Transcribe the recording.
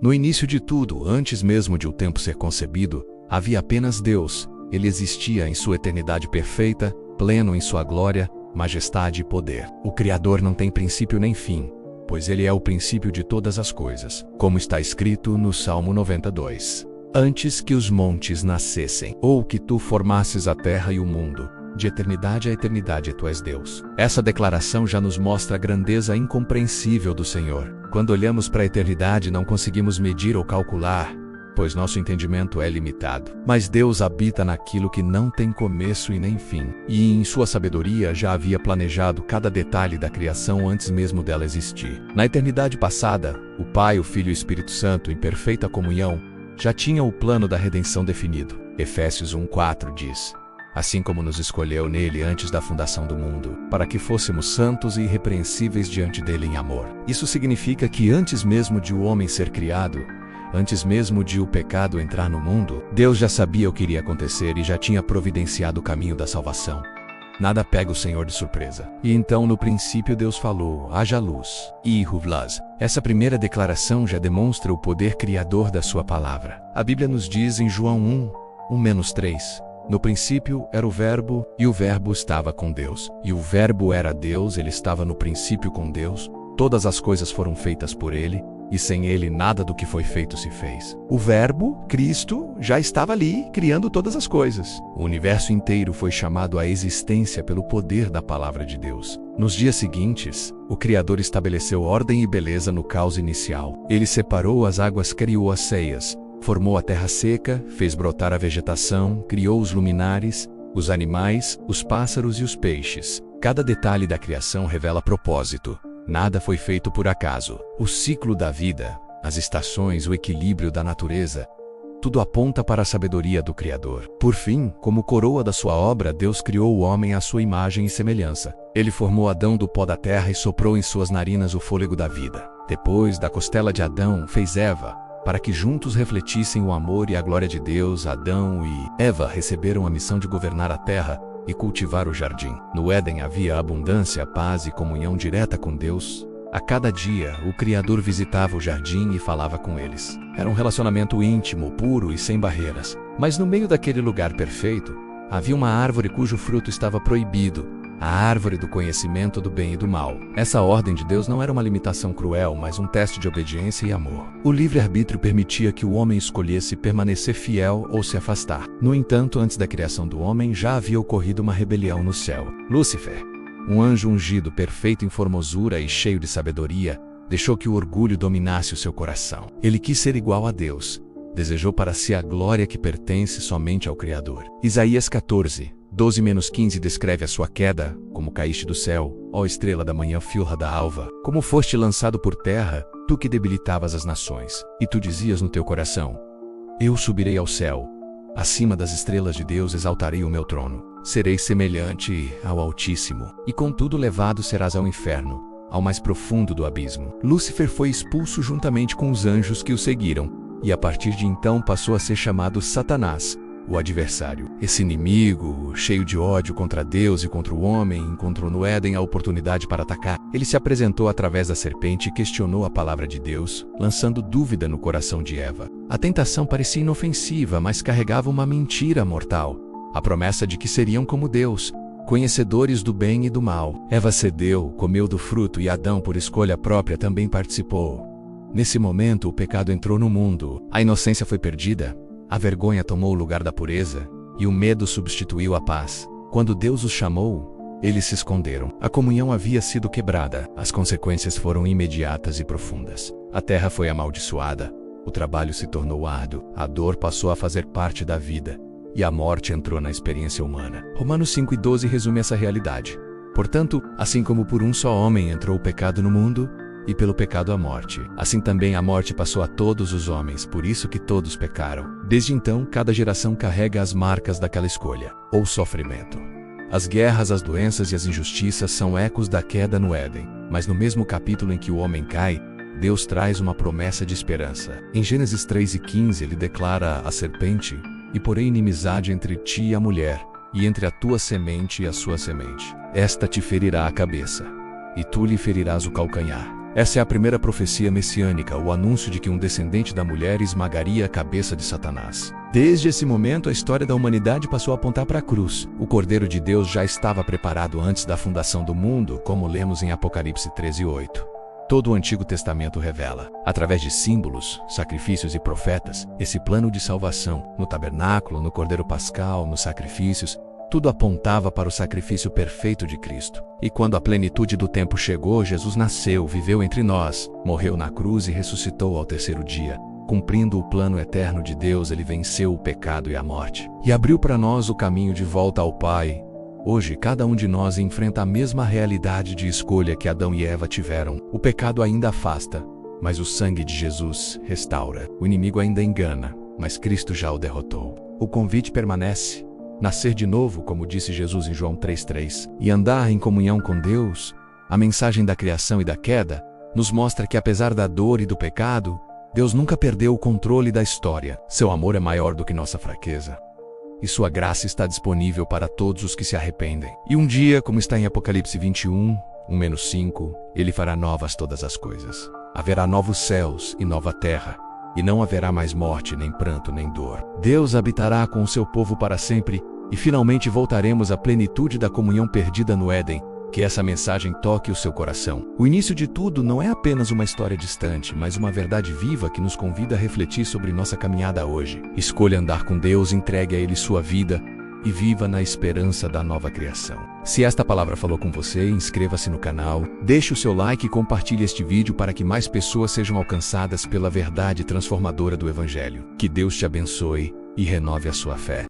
No início de tudo, antes mesmo de o tempo ser concebido, havia apenas Deus. Ele existia em sua eternidade perfeita, pleno em sua glória, majestade e poder. O Criador não tem princípio nem fim, pois ele é o princípio de todas as coisas, como está escrito no Salmo 92. Antes que os montes nascessem, ou que tu formasses a terra e o mundo, de eternidade a eternidade tu és Deus. Essa declaração já nos mostra a grandeza incompreensível do Senhor. Quando olhamos para a eternidade, não conseguimos medir ou calcular, pois nosso entendimento é limitado. Mas Deus habita naquilo que não tem começo e nem fim. E em sua sabedoria já havia planejado cada detalhe da criação antes mesmo dela existir. Na eternidade passada, o Pai, o Filho e o Espírito Santo, em perfeita comunhão, já tinham o plano da redenção definido. Efésios 1:4 diz: assim como nos escolheu nele antes da fundação do mundo, para que fôssemos santos e irrepreensíveis diante dele em amor. Isso significa que antes mesmo de o homem ser criado, antes mesmo de o pecado entrar no mundo, Deus já sabia o que iria acontecer e já tinha providenciado o caminho da salvação. Nada pega o Senhor de surpresa. E então no princípio Deus falou: haja luz. E Huvlas. Essa primeira declaração já demonstra o poder criador da sua palavra. A Bíblia nos diz em João 1:1-3: no princípio era o Verbo, e o Verbo estava com Deus. E o Verbo era Deus, ele estava no princípio com Deus. Todas as coisas foram feitas por ele, e sem ele nada do que foi feito se fez. O Verbo, Cristo, já estava ali, criando todas as coisas. O universo inteiro foi chamado à existência pelo poder da palavra de Deus. Nos dias seguintes, o Criador estabeleceu ordem e beleza no caos inicial. Ele separou as águas, criou as ceias, formou a terra seca, fez brotar a vegetação, criou os luminares, os animais, os pássaros e os peixes. Cada detalhe da criação revela propósito. Nada foi feito por acaso. O ciclo da vida, as estações, o equilíbrio da natureza, tudo aponta para a sabedoria do Criador. Por fim, como coroa da sua obra, Deus criou o homem à sua imagem e semelhança. Ele formou Adão do pó da terra e soprou em suas narinas o fôlego da vida. Depois, da costela de Adão, fez Eva, para que juntos refletissem o amor e a glória de Deus. Adão e Eva receberam a missão de governar a terra e cultivar o jardim. No Éden havia abundância, paz e comunhão direta com Deus. A cada dia, o Criador visitava o jardim e falava com eles. Era um relacionamento íntimo, puro e sem barreiras. Mas no meio daquele lugar perfeito, havia uma árvore cujo fruto estava proibido, a árvore do conhecimento do bem e do mal. Essa ordem de Deus não era uma limitação cruel, mas um teste de obediência e amor. O livre-arbítrio permitia que o homem escolhesse permanecer fiel ou se afastar. No entanto, antes da criação do homem, já havia ocorrido uma rebelião no céu. Lúcifer, um anjo ungido, perfeito em formosura e cheio de sabedoria, deixou que o orgulho dominasse o seu coração. Ele quis ser igual a Deus. Desejou para si a glória que pertence somente ao Criador. Isaías 14:12-15 descreve a sua queda: como caíste do céu, ó estrela da manhã, filha da alva, como foste lançado por terra, tu que debilitavas as nações. E tu dizias no teu coração: eu subirei ao céu, acima das estrelas de Deus exaltarei o meu trono. Serei semelhante ao Altíssimo, e contudo levado serás ao inferno, ao mais profundo do abismo. Lúcifer foi expulso juntamente com os anjos que o seguiram, e a partir de então passou a ser chamado Satanás, o adversário. Esse inimigo, cheio de ódio contra Deus e contra o homem, encontrou no Éden a oportunidade para atacar. Ele se apresentou através da serpente e questionou a palavra de Deus, lançando dúvida no coração de Eva. A tentação parecia inofensiva, mas carregava uma mentira mortal: a promessa de que seriam como Deus, conhecedores do bem e do mal. Eva cedeu, comeu do fruto, e Adão, por escolha própria, também participou. Nesse momento, o pecado entrou no mundo, a inocência foi perdida, a vergonha tomou o lugar da pureza, e o medo substituiu a paz. Quando Deus os chamou, eles se esconderam. A comunhão havia sido quebrada, as consequências foram imediatas e profundas. A terra foi amaldiçoada, o trabalho se tornou árduo, a dor passou a fazer parte da vida, e a morte entrou na experiência humana. Romanos 5:12 resume essa realidade. Portanto, assim como por um só homem entrou o pecado no mundo, e pelo pecado a morte, assim também a morte passou a todos os homens, por isso que todos pecaram. Desde então, cada geração carrega as marcas daquela escolha, ou sofrimento. As guerras, as doenças e as injustiças são ecos da queda no Éden, mas no mesmo capítulo em que o homem cai, Deus traz uma promessa de esperança. Em Gênesis 3:15 ele declara à serpente: e porém inimizade entre ti e a mulher, e entre a tua semente e a sua semente. Esta te ferirá a cabeça, e tu lhe ferirás o calcanhar. Essa é a primeira profecia messiânica, o anúncio de que um descendente da mulher esmagaria a cabeça de Satanás. Desde esse momento, a história da humanidade passou a apontar para a cruz. O Cordeiro de Deus já estava preparado antes da fundação do mundo, como lemos em Apocalipse 13:8. Todo o Antigo Testamento revela, através de símbolos, sacrifícios e profetas, esse plano de salvação. No tabernáculo, no Cordeiro Pascal, nos sacrifícios, tudo apontava para o sacrifício perfeito de Cristo. E quando a plenitude do tempo chegou, Jesus nasceu, viveu entre nós, morreu na cruz e ressuscitou ao terceiro dia. Cumprindo o plano eterno de Deus, ele venceu o pecado e a morte, e abriu para nós o caminho de volta ao Pai. Hoje, cada um de nós enfrenta a mesma realidade de escolha que Adão e Eva tiveram. O pecado ainda afasta, mas o sangue de Jesus restaura. O inimigo ainda engana, mas Cristo já o derrotou. O convite permanece: nascer de novo, como disse Jesus em João 3:3, e andar em comunhão com Deus. A mensagem da criação e da queda nos mostra que, apesar da dor e do pecado, Deus nunca perdeu o controle da história. Seu amor é maior do que nossa fraqueza, e sua graça está disponível para todos os que se arrependem. E um dia, como está em Apocalipse 21:1-5, ele fará novas todas as coisas. Haverá novos céus e nova terra, e não haverá mais morte, nem pranto, nem dor. Deus habitará com o seu povo para sempre, e finalmente voltaremos à plenitude da comunhão perdida no Éden. Que essa mensagem toque o seu coração. O início de tudo não é apenas uma história distante, mas uma verdade viva que nos convida a refletir sobre nossa caminhada hoje. Escolha andar com Deus, entregue a Ele sua vida e viva na esperança da nova criação. Se esta palavra falou com você, inscreva-se no canal, deixe o seu like e compartilhe este vídeo para que mais pessoas sejam alcançadas pela verdade transformadora do Evangelho. Que Deus te abençoe e renove a sua fé.